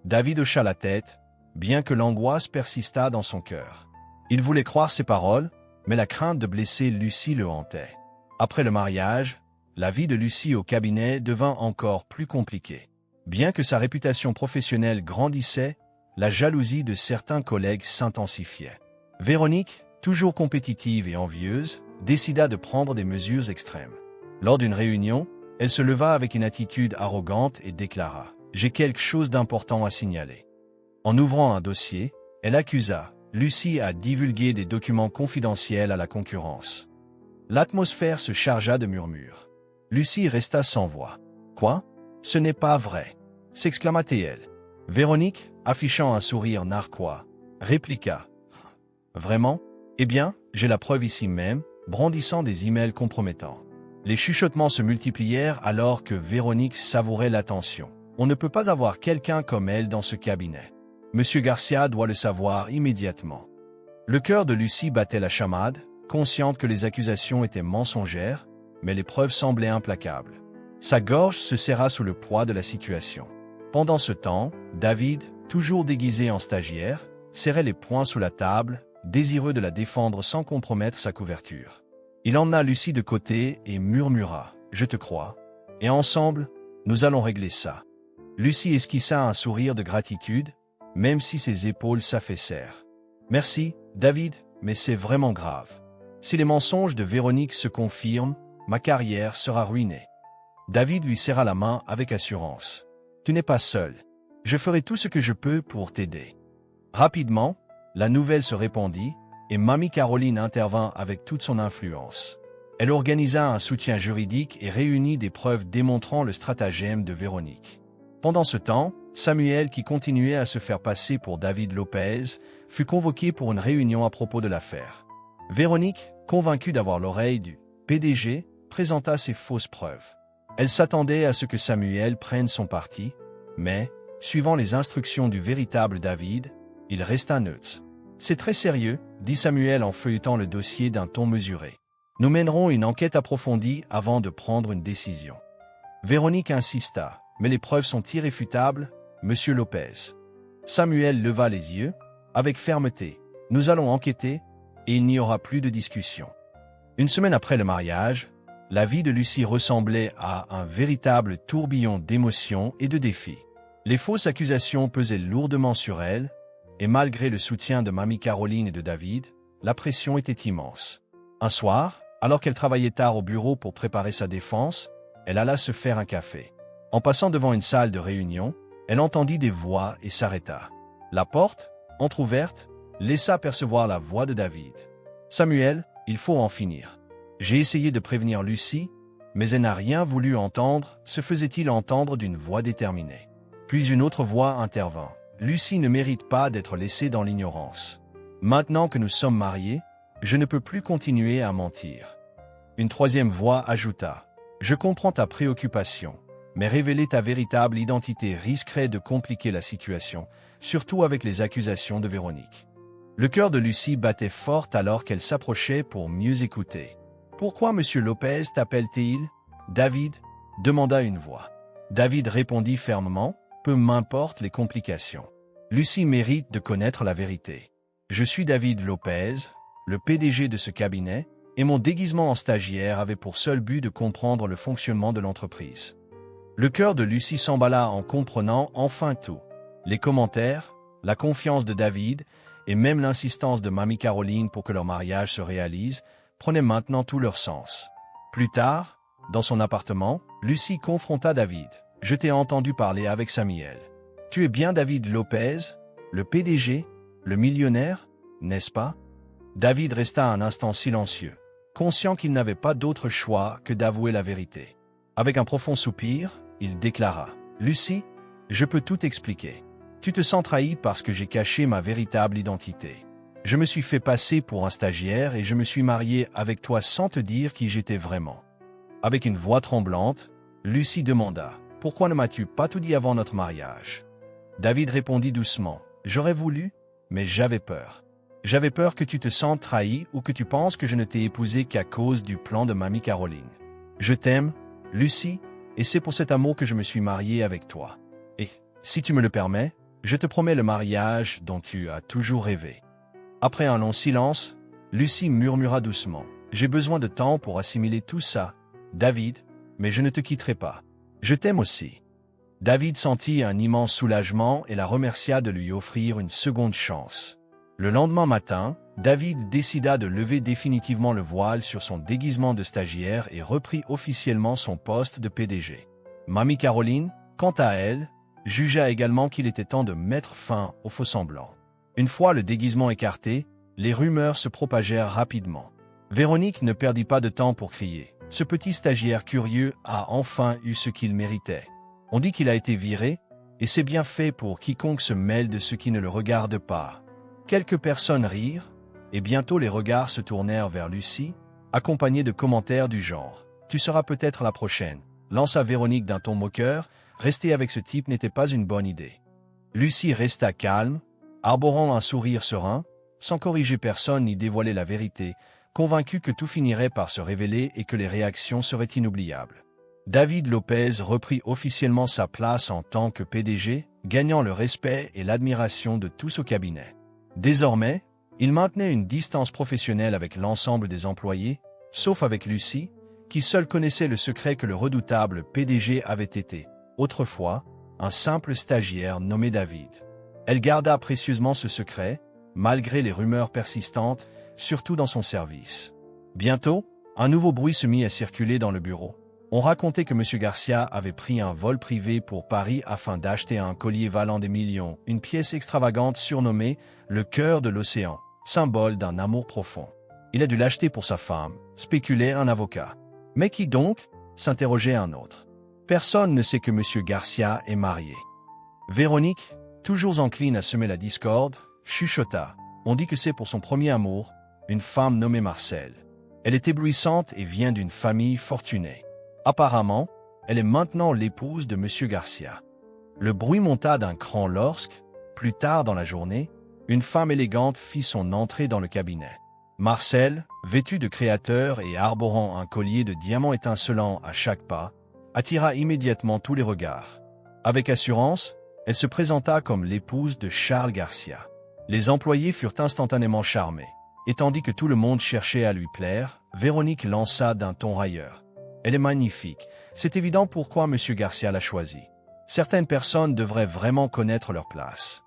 David hocha la tête, bien que l'angoisse persistât dans son cœur. Il voulait croire ses paroles, mais la crainte de blesser Lucie le hantait. Après le mariage, la vie de Lucie au cabinet devint encore plus compliquée. Bien que sa réputation professionnelle grandissait, la jalousie de certains collègues s'intensifiait. Véronique, toujours compétitive et envieuse, décida de prendre des mesures extrêmes. Lors d'une réunion, elle se leva avec une attitude arrogante et déclara « J'ai quelque chose d'important à signaler ». En ouvrant un dossier, elle accusa Lucie à divulguer des documents confidentiels à la concurrence. L'atmosphère se chargea de murmures. Lucie resta sans voix. « Quoi? Ce n'est pas vrai !» s'exclama-t-elle. Véronique, affichant un sourire narquois, répliqua « Vraiment? Eh bien, j'ai la preuve ici même, brandissant des emails compromettants. » Les chuchotements se multiplièrent alors que Véronique savourait l'attention. On ne peut pas avoir quelqu'un comme elle dans ce cabinet. Monsieur Garcia doit le savoir immédiatement. Le cœur de Lucie battait la chamade, consciente que les accusations étaient mensongères, mais les preuves semblaient implacables. Sa gorge se serra sous le poids de la situation. Pendant ce temps, David, toujours déguisé en stagiaire, serrait les poings sous la table, désireux de la défendre sans compromettre sa couverture. Il emmena Lucie de côté et murmura « Je te crois, et ensemble, nous allons régler ça. » Lucie esquissa un sourire de gratitude, même si ses épaules s'affaissèrent. « Merci, David, mais c'est vraiment grave. Si les mensonges de Véronique se confirment, ma carrière sera ruinée. » David lui serra la main avec assurance. « Tu n'es pas seul. Je ferai tout ce que je peux pour t'aider. » Rapidement, la nouvelle se répandit, et Mamie Caroline intervint avec toute son influence. Elle organisa un soutien juridique et réunit des preuves démontrant le stratagème de Véronique. Pendant ce temps, Samuel, qui continuait à se faire passer pour David Lopez, fut convoqué pour une réunion à propos de l'affaire. Véronique, convaincue d'avoir l'oreille du PDG, présenta ses fausses preuves. Elle s'attendait à ce que Samuel prenne son parti, mais, suivant les instructions du véritable David, il resta neutre. « C'est très sérieux », dit Samuel en feuilletant le dossier d'un ton mesuré. « Nous mènerons une enquête approfondie avant de prendre une décision. » Véronique insista. « Mais les preuves sont irréfutables, Monsieur Lopez. » Samuel leva les yeux, avec fermeté. « Nous allons enquêter, et il n'y aura plus de discussion. » Une semaine après le mariage, la vie de Lucie ressemblait à un véritable tourbillon d'émotions et de défis. Les fausses accusations pesaient lourdement sur elle, et malgré le soutien de Mamie Caroline et de David, la pression était immense. Un soir, alors qu'elle travaillait tard au bureau pour préparer sa défense, elle alla se faire un café. En passant devant une salle de réunion, elle entendit des voix et s'arrêta. La porte, entr'ouverte, laissa percevoir la voix de David. « Samuel, il faut en finir. J'ai essayé de prévenir Lucie, mais elle n'a rien voulu entendre, se faisait-il entendre d'une voix déterminée. Puis une autre voix intervint. Lucie ne mérite pas d'être laissée dans l'ignorance. Maintenant que nous sommes mariés, je ne peux plus continuer à mentir. » Une troisième voix ajouta. « Je comprends ta préoccupation, mais révéler ta véritable identité risquerait de compliquer la situation, surtout avec les accusations de Véronique. » Le cœur de Lucie battait fort alors qu'elle s'approchait pour mieux écouter. « Pourquoi Monsieur Lopez t'appelle-t-il? David, demanda une voix. David répondit fermement, peu m'importe les complications. Lucie mérite de connaître la vérité. Je suis David Lopez, le PDG de ce cabinet, et mon déguisement en stagiaire avait pour seul but de comprendre le fonctionnement de l'entreprise. Le cœur de Lucie s'emballa en comprenant enfin tout. Les commentaires, la confiance de David, et même l'insistance de Mamie Caroline pour que leur mariage se réalise, prenaient maintenant tout leur sens. Plus tard, dans son appartement, Lucie confronta David. « Je t'ai entendu parler avec Samuel. Tu es bien David Lopez, le PDG, le millionnaire, n'est-ce pas ?» David resta un instant silencieux, conscient qu'il n'avait pas d'autre choix que d'avouer la vérité. Avec un profond soupir, il déclara « Lucie, je peux tout expliquer. Tu te sens trahi parce que j'ai caché ma véritable identité. Je me suis fait passer pour un stagiaire et je me suis marié avec toi sans te dire qui j'étais vraiment. » Avec une voix tremblante, Lucie demanda « Pourquoi ne m'as-tu pas tout dit avant notre mariage ?» David répondit doucement « J'aurais voulu, mais j'avais peur. J'avais peur que tu te sentes trahi ou que tu penses que je ne t'ai épousé qu'à cause du plan de Mamie Caroline. Je t'aime, Lucie, et c'est pour cet amour que je me suis marié avec toi. Et, si tu me le permets, je te promets le mariage dont tu as toujours rêvé. » Après un long silence, Lucie murmura doucement « J'ai besoin de temps pour assimiler tout ça, David, mais je ne te quitterai pas. Je t'aime aussi. » David sentit un immense soulagement et la remercia de lui offrir une seconde chance. Le lendemain matin, David décida de lever définitivement le voile sur son déguisement de stagiaire et reprit officiellement son poste de PDG. Mamie Caroline, quant à elle, jugea également qu'il était temps de mettre fin aux faux-semblants. Une fois le déguisement écarté, les rumeurs se propagèrent rapidement. Véronique ne perdit pas de temps pour crier. Ce petit stagiaire curieux a enfin eu ce qu'il méritait. On dit qu'il a été viré, et c'est bien fait pour quiconque se mêle de ce qui ne le regarde pas. Quelques personnes rirent, et bientôt les regards se tournèrent vers Lucie, accompagnés de commentaires du genre « Tu seras peut-être la prochaine », lança Véronique d'un ton moqueur. Rester avec ce type n'était pas une bonne idée. Lucie resta calme, arborant un sourire serein, sans corriger personne ni dévoiler la vérité, convaincue que tout finirait par se révéler et que les réactions seraient inoubliables. David Lopez reprit officiellement sa place en tant que PDG, gagnant le respect et l'admiration de tous au cabinet. Désormais, il maintenait une distance professionnelle avec l'ensemble des employés, sauf avec Lucie, qui seule connaissait le secret que le redoutable PDG avait été, autrefois, un simple stagiaire nommé David. Elle garda précieusement ce secret, malgré les rumeurs persistantes, surtout dans son service. Bientôt, un nouveau bruit se mit à circuler dans le bureau. On racontait que M. Garcia avait pris un vol privé pour Paris afin d'acheter un collier valant des millions, une pièce extravagante surnommée « le cœur de l'océan », symbole d'un amour profond. Il a dû l'acheter pour sa femme, spéculait un avocat. « Mais qui donc ?» s'interrogeait un autre. « Personne ne sait que M. Garcia est marié. » Véronique, toujours encline à semer la discorde, chuchota. « On dit que c'est pour son premier amour, une femme nommée Marcel. Elle est éblouissante et vient d'une famille fortunée. Apparemment, elle est maintenant l'épouse de M. Garcia. » Le bruit monta d'un cran lorsque, plus tard dans la journée, une femme élégante fit son entrée dans le cabinet. Marcel, vêtu de créateur et arborant un collier de diamants étincelants à chaque pas, attira immédiatement tous les regards. Avec assurance, elle se présenta comme l'épouse de Charles Garcia. Les employés furent instantanément charmés. Et tandis que tout le monde cherchait à lui plaire, Véronique lança d'un ton railleur. « Elle est magnifique. C'est évident pourquoi M. Garcia l'a choisie. Certaines personnes devraient vraiment connaître leur place. »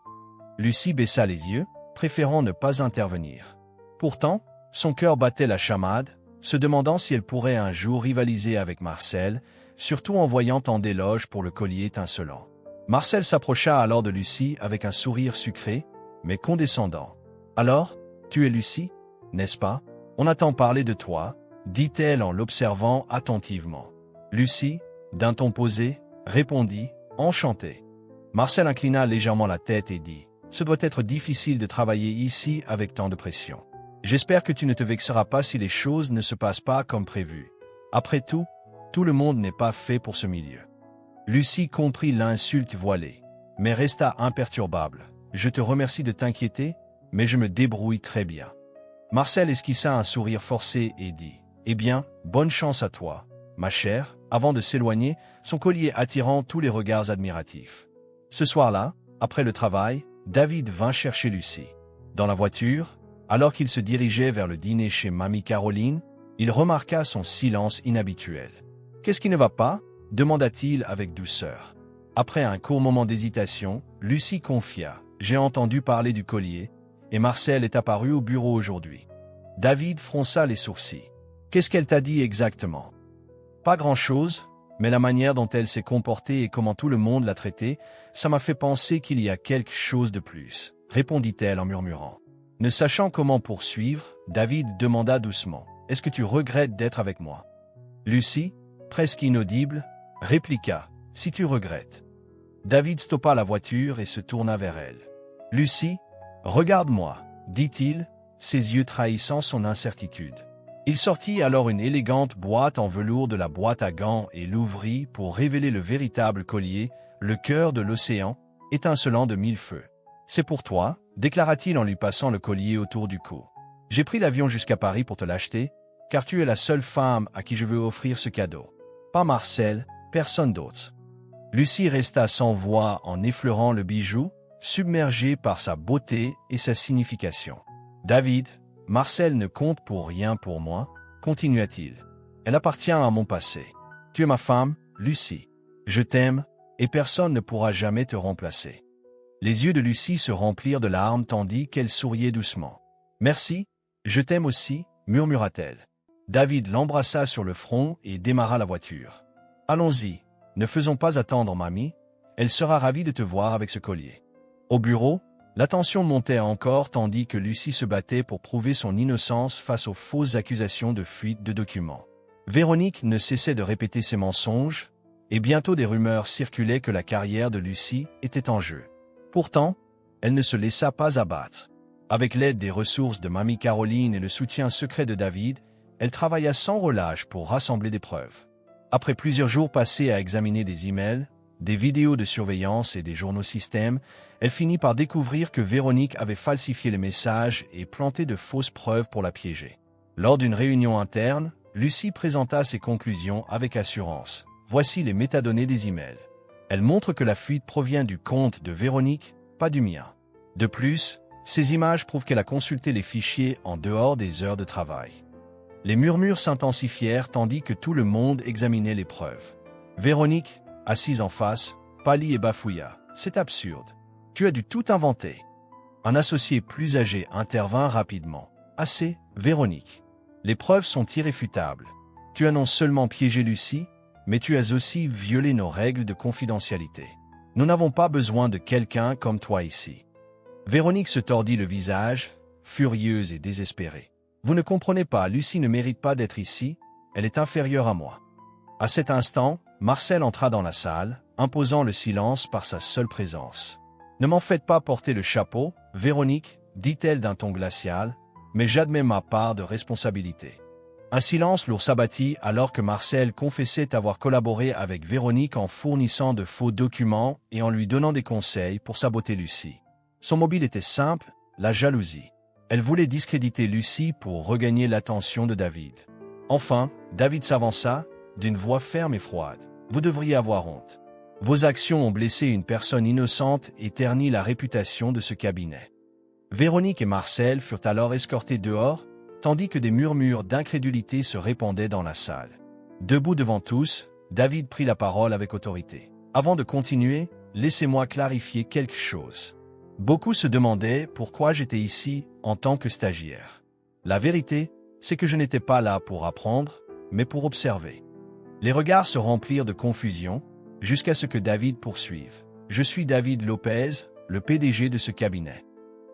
Lucie baissa les yeux, préférant ne pas intervenir. Pourtant, son cœur battait la chamade, se demandant si elle pourrait un jour rivaliser avec Marcel, surtout en voyant tant d'éloges pour le collier étincelant. Marcel s'approcha alors de Lucie avec un sourire sucré, mais condescendant. « Alors, tu es Lucie, n'est-ce pas? On a tant parlé de toi, » dit-elle en l'observant attentivement. Lucie, d'un ton posé, répondit, enchantée. Marcel inclina légèrement la tête et dit, « Ce doit être difficile de travailler ici avec tant de pression. J'espère que tu ne te vexeras pas si les choses ne se passent pas comme prévu. Après tout le monde n'est pas fait pour ce milieu. » Lucie comprit l'insulte voilée, mais resta imperturbable. « Je te remercie de t'inquiéter, mais je me débrouille très bien. » Marcel esquissa un sourire forcé et dit, « Eh bien, bonne chance à toi. ma chère, avant de s'éloigner, son collier attirant tous les regards admiratifs. Ce soir-là, après le travail, David vint chercher Lucie. Dans la voiture, alors qu'il se dirigeait vers le dîner chez Mamie Caroline, il remarqua son silence inhabituel. « Qu'est-ce qui ne va pas ?» demanda-t-il avec douceur. Après un court moment d'hésitation, Lucie confia. « J'ai entendu parler du collier, et Marcel est apparu au bureau aujourd'hui. » David fronça les sourcils. « Qu'est-ce qu'elle t'a dit exactement ?»« Pas grand-chose, mais la manière dont elle s'est comportée et comment tout le monde l'a traitée, ça m'a fait penser qu'il y a quelque chose de plus, » répondit-elle en murmurant. Ne sachant comment poursuivre, David demanda doucement. « Est-ce que tu regrettes d'être avec moi ?» Lucie, presque inaudible, répliqua. « Si tu regrettes. » David stoppa la voiture et se tourna vers elle. « Lucie, regarde-moi, » dit-il, ses yeux trahissant son incertitude. Il sortit alors une élégante boîte en velours de la boîte à gants et l'ouvrit pour révéler le véritable collier, le cœur de l'océan, étincelant de mille feux. « C'est pour toi, » déclara-t-il en lui passant le collier autour du cou. « J'ai pris l'avion jusqu'à Paris pour te l'acheter, car tu es la seule femme à qui je veux offrir ce cadeau. Pas Marcel, personne d'autre. » Lucie resta sans voix en effleurant le bijou, submergée par sa beauté et sa signification. « David, Marcel ne compte pour rien pour moi, » continua-t-il. « Elle appartient à mon passé. Tu es ma femme, Lucie. Je t'aime, et personne ne pourra jamais te remplacer. » Les yeux de Lucie se remplirent de larmes tandis qu'elle souriait doucement. « Merci, je t'aime aussi, » murmura-t-elle. David l'embrassa sur le front et démarra la voiture. « Allons-y, ne faisons pas attendre mamie, elle sera ravie de te voir avec ce collier. » Au bureau, la tension montait encore tandis que Lucie se battait pour prouver son innocence face aux fausses accusations de fuite de documents. Véronique ne cessait de répéter ses mensonges, et bientôt des rumeurs circulaient que la carrière de Lucie était en jeu. Pourtant, elle ne se laissa pas abattre. Avec l'aide des ressources de Mamie Caroline et le soutien secret de David, elle travailla sans relâche pour rassembler des preuves. Après plusieurs jours passés à examiner des emails, des vidéos de surveillance et des journaux système, elle finit par découvrir que Véronique avait falsifié les messages et planté de fausses preuves pour la piéger. Lors d'une réunion interne, Lucie présenta ses conclusions avec assurance. Voici les métadonnées des emails. Elle montre que la fuite provient du compte de Véronique, pas du mien. De plus, ces images prouvent qu'elle a consulté les fichiers en dehors des heures de travail. Les murmures s'intensifièrent tandis que tout le monde examinait les preuves. Véronique, assise en face, pâlit et bafouilla. « C'est absurde. Tu as dû tout inventer. » Un associé plus âgé intervint rapidement. « Assez, Véronique. Les preuves sont irréfutables. Tu as non seulement piégé Lucie, mais tu as aussi violé nos règles de confidentialité. Nous n'avons pas besoin de quelqu'un comme toi ici. » Véronique se tordit le visage, furieuse et désespérée. « Vous ne comprenez pas, Lucie ne mérite pas d'être ici, elle est inférieure à moi. » À cet instant, Marcel entra dans la salle, imposant le silence par sa seule présence. « Ne m'en faites pas porter le chapeau, Véronique, » dit-elle d'un ton glacial, « mais j'admets ma part de responsabilité. » Un silence lourd s'abattit alors que Marcel confessait avoir collaboré avec Véronique en fournissant de faux documents et en lui donnant des conseils pour saboter Lucie. Son mobile était simple, la jalousie. Elle voulait discréditer Lucie pour regagner l'attention de David. Enfin, David s'avança, d'une voix ferme et froide. « Vous devriez avoir honte. Vos actions ont blessé une personne innocente et terni la réputation de ce cabinet. » Véronique et Marcel furent alors escortés dehors, tandis que des murmures d'incrédulité se répandaient dans la salle. Debout devant tous, David prit la parole avec autorité. « Avant de continuer, laissez-moi clarifier quelque chose. Beaucoup se demandaient pourquoi j'étais ici en tant que stagiaire. La vérité, c'est que je n'étais pas là pour apprendre, mais pour observer. » Les regards se remplirent de confusion, jusqu'à ce que David poursuive. « Je suis David Lopez, le PDG de ce cabinet. »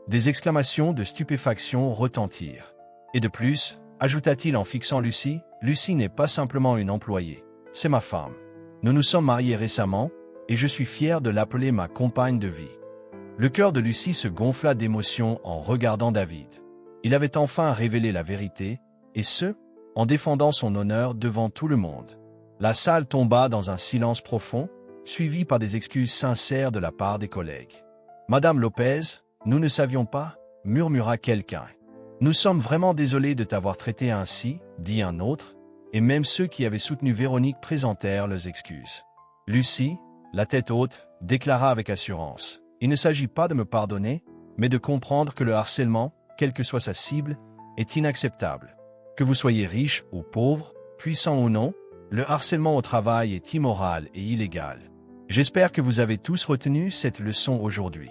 Des exclamations de stupéfaction retentirent. « Et de plus, » ajouta-t-il en fixant Lucie, « Lucie n'est pas simplement une employée, c'est ma femme. Nous nous sommes mariés récemment, et je suis fier de l'appeler ma compagne de vie. » Le cœur de Lucie se gonfla d'émotion en regardant David. Il avait enfin révélé la vérité, et ce, en défendant son honneur devant tout le monde. La salle tomba dans un silence profond, suivi par des excuses sincères de la part des collègues. « Madame Lopez, nous ne savions pas, » murmura quelqu'un. « Nous sommes vraiment désolés de t'avoir traité ainsi, » dit un autre, et même ceux qui avaient soutenu Véronique présentèrent leurs excuses. Lucie, la tête haute, déclara avec assurance: « Il ne s'agit pas de me pardonner, mais de comprendre que le harcèlement, quelle que soit sa cible, est inacceptable. Que vous soyez riche ou pauvre, puissant ou non, le harcèlement au travail est immoral et illégal. J'espère que vous avez tous retenu cette leçon aujourd'hui. »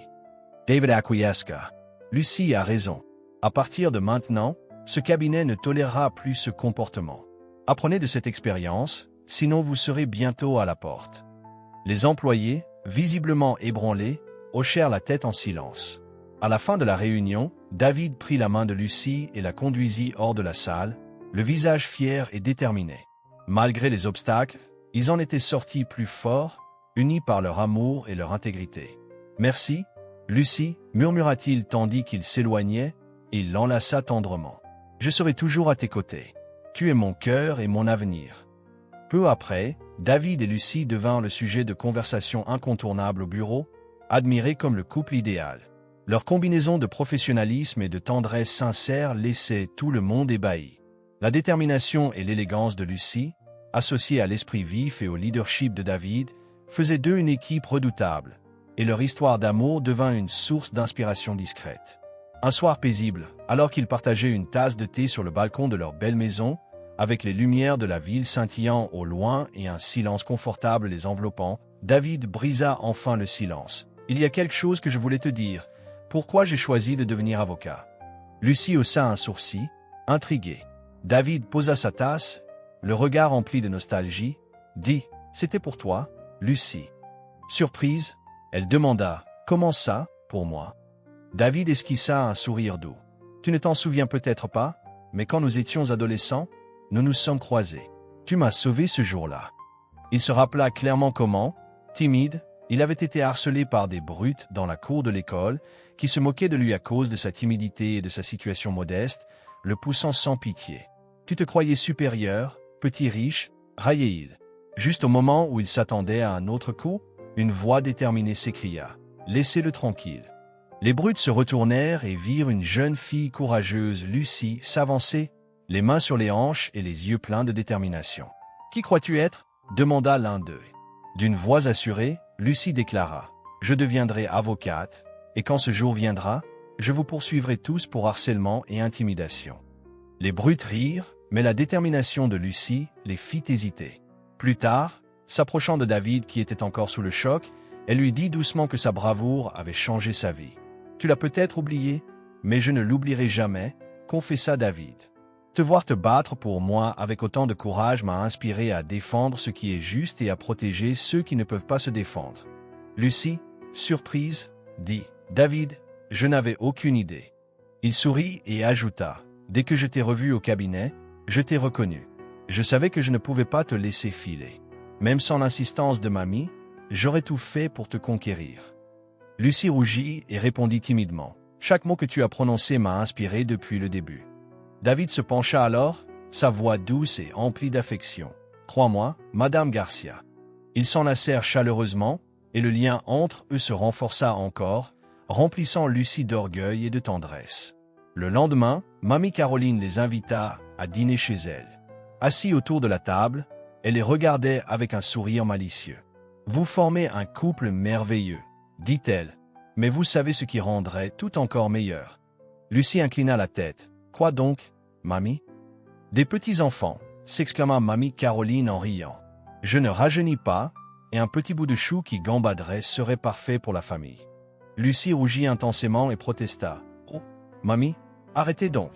David acquiesça. Lucie a raison. À partir de maintenant, ce cabinet ne tolérera plus ce comportement. Apprenez de cette expérience, sinon vous serez bientôt à la porte. Les employés, visiblement ébranlés, hochèrent la tête en silence. À la fin de la réunion, David prit la main de Lucie et la conduisit hors de la salle, le visage fier et déterminé. Malgré les obstacles, ils en étaient sortis plus forts, unis par leur amour et leur intégrité. « Merci, Lucie, » murmura-t-il tandis qu'il s'éloignait, et il l'enlaça tendrement. « Je serai toujours à tes côtés. Tu es mon cœur et mon avenir. » Peu après, David et Lucie devinrent le sujet de conversations incontournables au bureau, admirés comme le couple idéal. Leur combinaison de professionnalisme et de tendresse sincère laissait tout le monde ébahi. La détermination et l'élégance de Lucie, associées à l'esprit vif et au leadership de David, faisaient d'eux une équipe redoutable, et leur histoire d'amour devint une source d'inspiration discrète. Un soir paisible, alors qu'ils partageaient une tasse de thé sur le balcon de leur belle maison, avec les lumières de la ville scintillant au loin et un silence confortable les enveloppant, David brisa enfin le silence. « Il y a quelque chose que je voulais te dire. Pourquoi j'ai choisi de devenir avocat ?» Lucie haussa un sourcil, intriguée. David posa sa tasse, le regard empli de nostalgie. « Dis, c'était pour toi, Lucie. » Surprise, elle demanda: « Comment ça, pour moi ?» David esquissa un sourire doux. « Tu ne t'en souviens peut-être pas, mais quand nous étions adolescents, nous nous sommes croisés. Tu m'as sauvé ce jour-là. » Il se rappela clairement comment, timide, il avait été harcelé par des brutes dans la cour de l'école qui se moquaient de lui à cause de sa timidité et de sa situation modeste, le poussant sans pitié. « Tu te croyais supérieur, petit riche ?» raillait-il. Juste au moment où il s'attendait à un autre coup, une voix déterminée s'écria: « Laissez-le tranquille. » Les brutes se retournèrent et virent une jeune fille courageuse, Lucie, s'avancer, les mains sur les hanches et les yeux pleins de détermination. « Qui crois-tu être ?» demanda l'un d'eux. D'une voix assurée, Lucie déclara: « Je deviendrai avocate, et quand ce jour viendra, je vous poursuivrai tous pour harcèlement et intimidation. » Les brutes rirent, mais la détermination de Lucie les fit hésiter. Plus tard, s'approchant de David qui était encore sous le choc, elle lui dit doucement que sa bravoure avait changé sa vie. « Tu l'as peut-être oublié, mais je ne l'oublierai jamais, » confessa David. « Te voir te battre pour moi avec autant de courage m'a inspiré à défendre ce qui est juste et à protéger ceux qui ne peuvent pas se défendre. » Lucie, surprise, dit: « David, je n'avais aucune idée. » Il sourit et ajouta: « Dès que je t'ai revu au cabinet, je t'ai reconnu. Je savais que je ne pouvais pas te laisser filer. Même sans l'insistance de mamie, j'aurais tout fait pour te conquérir. » Lucie rougit et répondit timidement: « Chaque mot que tu as prononcé m'a inspiré depuis le début. » David se pencha alors, sa voix douce et emplie d'affection. « Crois-moi, Madame Garcia. » Ils s'enlacèrent chaleureusement, et le lien entre eux se renforça encore, remplissant Lucie d'orgueil et de tendresse. Le lendemain, Mamie Caroline les invita à dîner chez elle. Assis autour de la table, elle les regardait avec un sourire malicieux. « Vous formez un couple merveilleux, » dit-elle, « mais vous savez ce qui rendrait tout encore meilleur. » Lucie inclina la tête. « Quoi donc, mamie ?»« Des petits-enfants, » s'exclama Mamie Caroline en riant. « Je ne rajeunis pas, et un petit bout de chou qui gambaderait serait parfait pour la famille. » Lucie rougit intensément et protesta. « Oh, mamie, arrêtez donc. »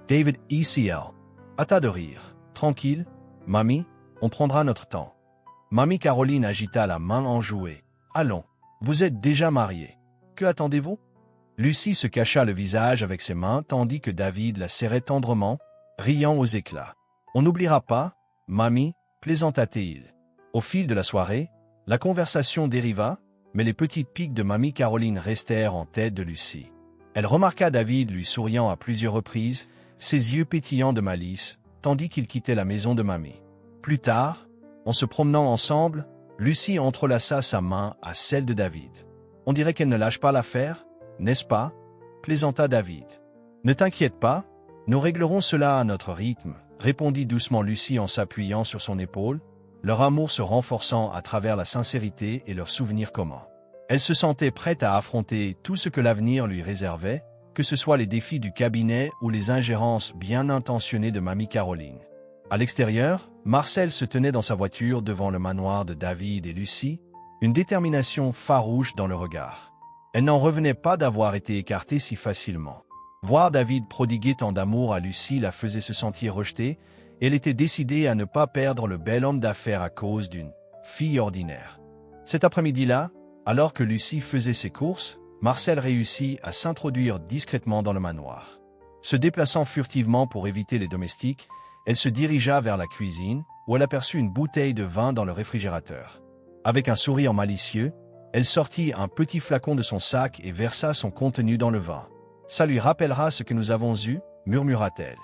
David ECL hâta de rire. « Tranquille, mamie, on prendra notre temps. » Mamie Caroline agita la main enjouée. « Allons, vous êtes déjà mariés. Que attendez-vous » Lucie se cacha le visage avec ses mains tandis que David la serrait tendrement, riant aux éclats. « On n'oubliera pas, mamie, » plaisanta-t-il. Au fil de la soirée, la conversation dériva, mais les petites piques de Mamie Caroline restèrent en tête de Lucie. Elle remarqua David lui souriant à plusieurs reprises, ses yeux pétillants de malice, tandis qu'il quittait la maison de Mamie. Plus tard, en se promenant ensemble, Lucie entrelaça sa main à celle de David. « On dirait qu'elle ne lâche pas l'affaire, n'est-ce pas ?» plaisanta David. « Ne t'inquiète pas, nous réglerons cela à notre rythme, » répondit doucement Lucie en s'appuyant sur son épaule, leur amour se renforçant à travers la sincérité et leurs souvenirs communs. Elle se sentait prête à affronter tout ce que l'avenir lui réservait, que ce soit les défis du cabinet ou les ingérences bien intentionnées de Mamie Caroline. À l'extérieur, Marcel se tenait dans sa voiture devant le manoir de David et Lucie, une détermination farouche dans le regard. Elle n'en revenait pas d'avoir été écartée si facilement. Voir David prodiguer tant d'amour à Lucie la faisait se sentir rejetée, et elle était décidée à ne pas perdre le bel homme d'affaires à cause d'une fille ordinaire. Cet après-midi-là, alors que Lucie faisait ses courses, Marcel réussit à s'introduire discrètement dans le manoir. Se déplaçant furtivement pour éviter les domestiques, elle se dirigea vers la cuisine, où elle aperçut une bouteille de vin dans le réfrigérateur. Avec un sourire malicieux, elle sortit un petit flacon de son sac et versa son contenu dans le vin. « Ça lui rappellera ce que nous avons eu » murmura-t-elle.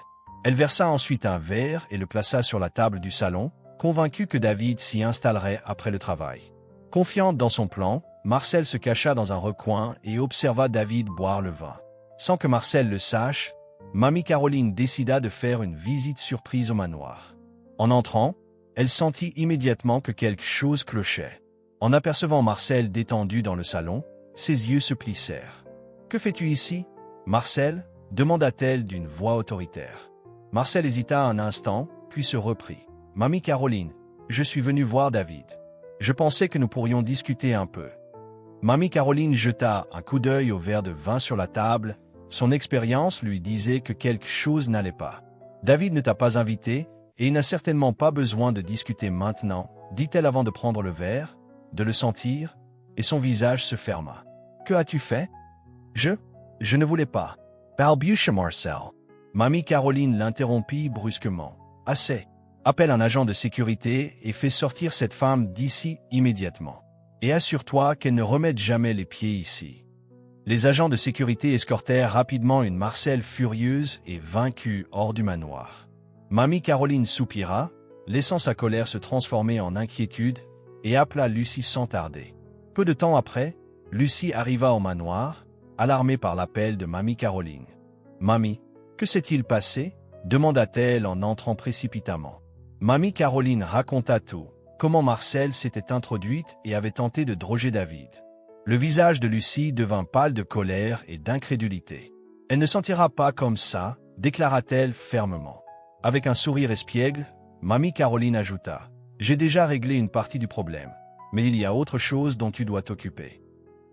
Elle versa ensuite un verre et le plaça sur la table du salon, convaincue que David s'y installerait après le travail. Confiante dans son plan, Marcel se cacha dans un recoin et observa David boire le vin. Sans que Marcel le sache, Mamie Caroline décida de faire une visite surprise au manoir. En entrant, elle sentit immédiatement que quelque chose clochait. En apercevant Marcel détendu dans le salon, ses yeux se plissèrent. « Que fais-tu ici, Marcel » demanda-t-elle d'une voix autoritaire. Marcel hésita un instant, puis se reprit. « Mamie Caroline, je suis venu voir David. Je pensais que nous pourrions discuter un peu. » Mamie Caroline jeta un coup d'œil au verre de vin sur la table. Son expérience lui disait que quelque chose n'allait pas. « David ne t'a pas invité, et il n'a certainement pas besoin de discuter maintenant, dit-elle avant de prendre le verre, de le sentir, et son visage se ferma. « Que as-tu fait ?»« Je ne voulais pas. » balbutia Marcel. Mamie Caroline l'interrompit brusquement. « Assez. Appelle un agent de sécurité et fais sortir cette femme d'ici immédiatement. Et assure-toi qu'elle ne remette jamais les pieds ici. » Les agents de sécurité escortèrent rapidement une Marcel furieuse et vaincue hors du manoir. Mamie Caroline soupira, laissant sa colère se transformer en inquiétude, et appela Lucie sans tarder. Peu de temps après, Lucie arriva au manoir, alarmée par l'appel de Mamie Caroline. « Mamie, que s'est-il passé ?» demanda-t-elle en entrant précipitamment. Mamie Caroline raconta tout, comment Marcel s'était introduite et avait tenté de droger David. Le visage de Lucie devint pâle de colère et d'incrédulité. « Elle ne sentira pas comme ça » déclara-t-elle fermement. Avec un sourire espiègle, Mamie Caroline ajouta « J'ai déjà réglé une partie du problème, mais il y a autre chose dont tu dois t'occuper. »«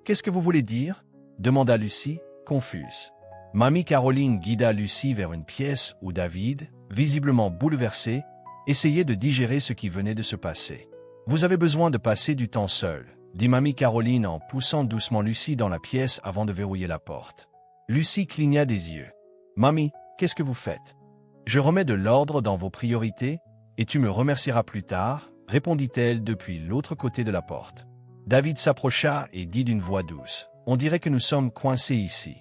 Qu'est-ce que vous voulez dire ?» demanda Lucie, confuse. Mamie Caroline guida Lucie vers une pièce où David, visiblement bouleversé, essayait de digérer ce qui venait de se passer. « Vous avez besoin de passer du temps seul, » dit Mamie Caroline en poussant doucement Lucie dans la pièce avant de verrouiller la porte. Lucie cligna des yeux. « Mamie, qu'est-ce que vous faites ? » « Je remets de l'ordre dans vos priorités, et tu me remercieras plus tard, » répondit-elle depuis l'autre côté de la porte. David s'approcha et dit d'une voix douce. « On dirait que nous sommes coincés ici. »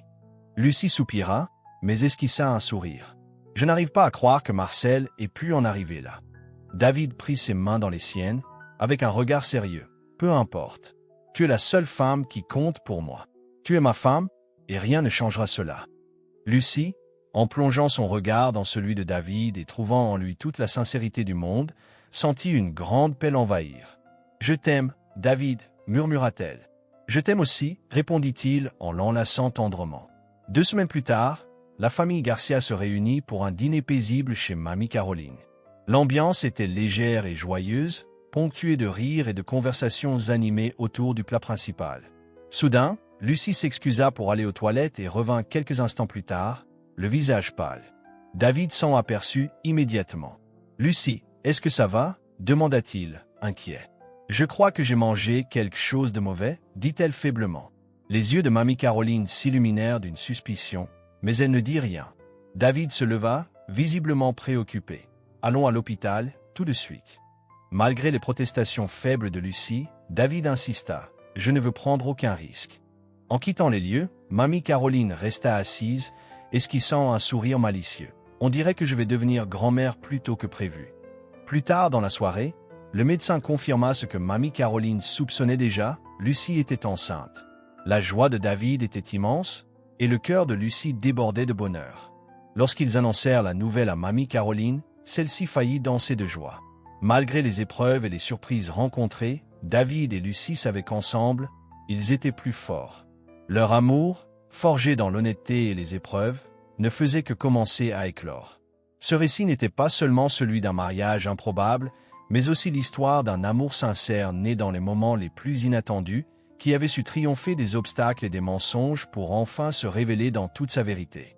Lucie soupira, mais esquissa un sourire. « Je n'arrive pas à croire que Marcel ait pu en arriver là. » David prit ses mains dans les siennes, avec un regard sérieux. « Peu importe. Tu es la seule femme qui compte pour moi. Tu es ma femme, et rien ne changera cela. » Lucie, en plongeant son regard dans celui de David et trouvant en lui toute la sincérité du monde, sentit une grande paix l'envahir. « Je t'aime, David, » murmura-t-elle. « Je t'aime aussi, » répondit-il en l'enlaçant tendrement. 2 semaines plus tard, la famille Garcia se réunit pour un dîner paisible chez Mamie Caroline. L'ambiance était légère et joyeuse, ponctuée de rires et de conversations animées autour du plat principal. Soudain, Lucie s'excusa pour aller aux toilettes et revint quelques instants plus tard, le visage pâle. David s'en aperçut immédiatement. « Lucie, est-ce que ça va ?» demanda-t-il, inquiet. « Je crois que j'ai mangé quelque chose de mauvais, » dit-elle faiblement. Les yeux de Mamie Caroline s'illuminèrent d'une suspicion, mais elle ne dit rien. David se leva, visiblement préoccupé. « Allons à l'hôpital, tout de suite. » Malgré les protestations faibles de Lucie, David insista. « Je ne veux prendre aucun risque. » En quittant les lieux, Mamie Caroline resta assise, esquissant un sourire malicieux. « On dirait que je vais devenir grand-mère plus tôt que prévu. » Plus tard dans la soirée, le médecin confirma ce que Mamie Caroline soupçonnait déjà, Lucie était enceinte. La joie de David était immense, et le cœur de Lucie débordait de bonheur. Lorsqu'ils annoncèrent la nouvelle à Mamie Caroline, celle-ci faillit danser de joie. Malgré les épreuves et les surprises rencontrées, David et Lucie savaient qu'ensemble, ils étaient plus forts. Leur amour, forgé dans l'honnêteté et les épreuves, ne faisait que commencer à éclore. Ce récit n'était pas seulement celui d'un mariage improbable, mais aussi l'histoire d'un amour sincère né dans les moments les plus inattendus, qui avait su triompher des obstacles et des mensonges pour enfin se révéler dans toute sa vérité.